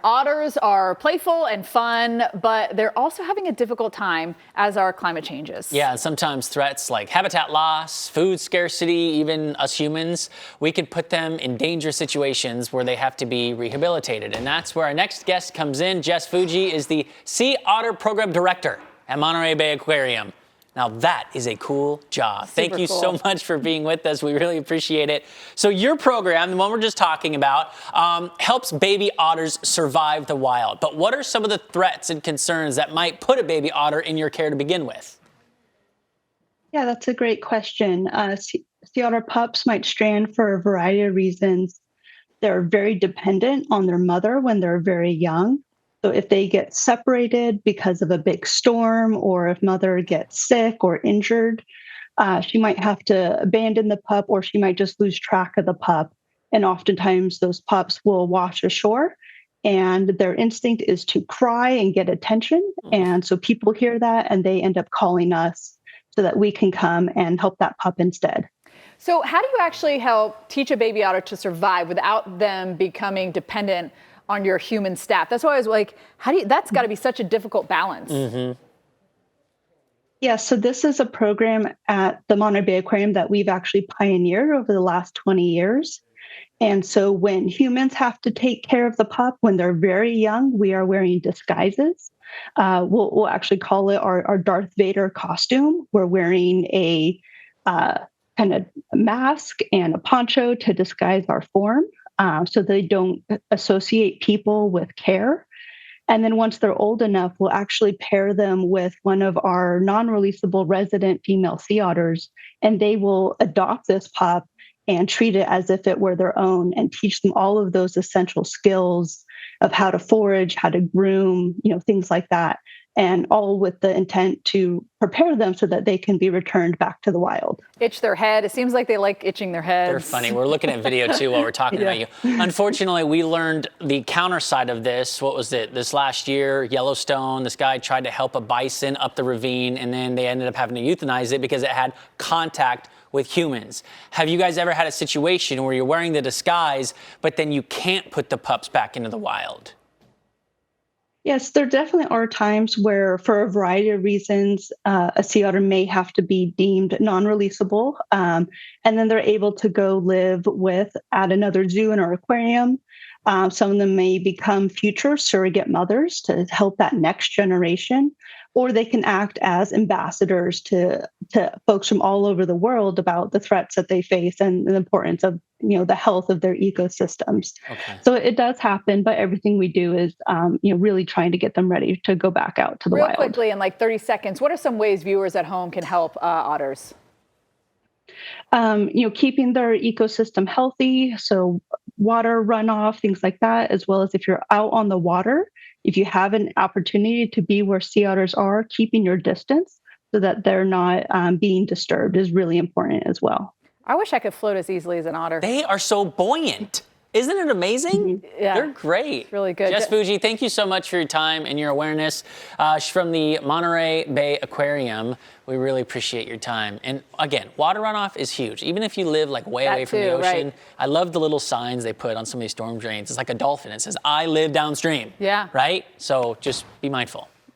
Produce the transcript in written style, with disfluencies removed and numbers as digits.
Otters are playful and fun, but they're also having a difficult time as our climate changes. Yeah, and sometimes threats like habitat loss, food scarcity, even us humans, we could put them in dangerous situations where they have to be rehabilitated. And that's where our next guest comes in. Jess Fuji is the Sea Otter Program Director at Monterey Bay Aquarium. Now that is a cool job. Thank you so much for being with us. We really appreciate it. So your program, the one we're just talking about, helps baby otters survive the wild. But what are some of the threats and concerns that might put a baby otter in your care to begin with? Yeah, that's a great question. Sea otter pups might strand for a variety of reasons. They're very dependent on their mother when they're very young. So if they get separated because of a big storm, or if mother gets sick or injured, she might have to abandon the pup, or she might just lose track of the pup. And oftentimes those pups will wash ashore, and their instinct is to cry and get attention. And so people hear that and they end up calling us so that we can come and help that pup instead. So how do you actually help teach a baby otter to survive without them becoming dependent on your human staff? That's why I was like, that's got to be such a difficult balance. Mm-hmm. Yeah, so this is a program at the Monterey Bay Aquarium that we've actually pioneered over the last 20 years. And so when humans have to take care of the pup when they're very young, we are wearing disguises. We'll actually call it our Darth Vader costume. We're wearing a kind of mask and a poncho to disguise our form, so they don't associate people with care. And then once they're old enough, we'll actually pair them with one of our non-releasable resident female sea otters, and they will adopt this pup and treat it as if it were their own and teach them all of those essential skills of how to forage, how to groom, things like that. And all with the intent to prepare them so that they can be returned back to the wild. Itch their head. It seems like they like itching their heads. They're funny. We're looking at video too while we're talking about you. Unfortunately, we learned the counter side of this. What was it? This last year, Yellowstone, this guy tried to help a bison up the ravine, and then they ended up having to euthanize it because it had contact with humans. Have you guys ever had a situation where you're wearing the disguise, but then you can't put the pups back into the wild? Yes, there definitely are times where, for a variety of reasons, a sea otter may have to be deemed non-releasable, and then they're able to go live at another zoo in our aquarium. Some of them may become future surrogate mothers to help that next generation, or they can act as ambassadors to folks from all over the world about the threats that they face and the importance of the health of their ecosystems. Okay. So it does happen, but everything we do is really trying to get them ready to go back out to the wild. Real quickly, in like 30 seconds, what are some ways viewers at home can help otters? Keeping their ecosystem healthy, so water runoff, things like that, as well as if you're out on the water, if you have an opportunity to be where sea otters are, keeping your distance so that they're not being disturbed is really important as well. I wish I could float as easily as an otter. They are so buoyant. Isn't it amazing? Mm-hmm. Yeah. They're great. It's really good. Jess Fuji, thank you so much for your time and your awareness. She's from the Monterey Bay Aquarium. We really appreciate your time. And again, water runoff is huge. Even if you live like way away from the ocean. Right. I love the little signs they put on some of these storm drains. It's like a dolphin. It says, "I live downstream." Yeah. Right? So just be mindful.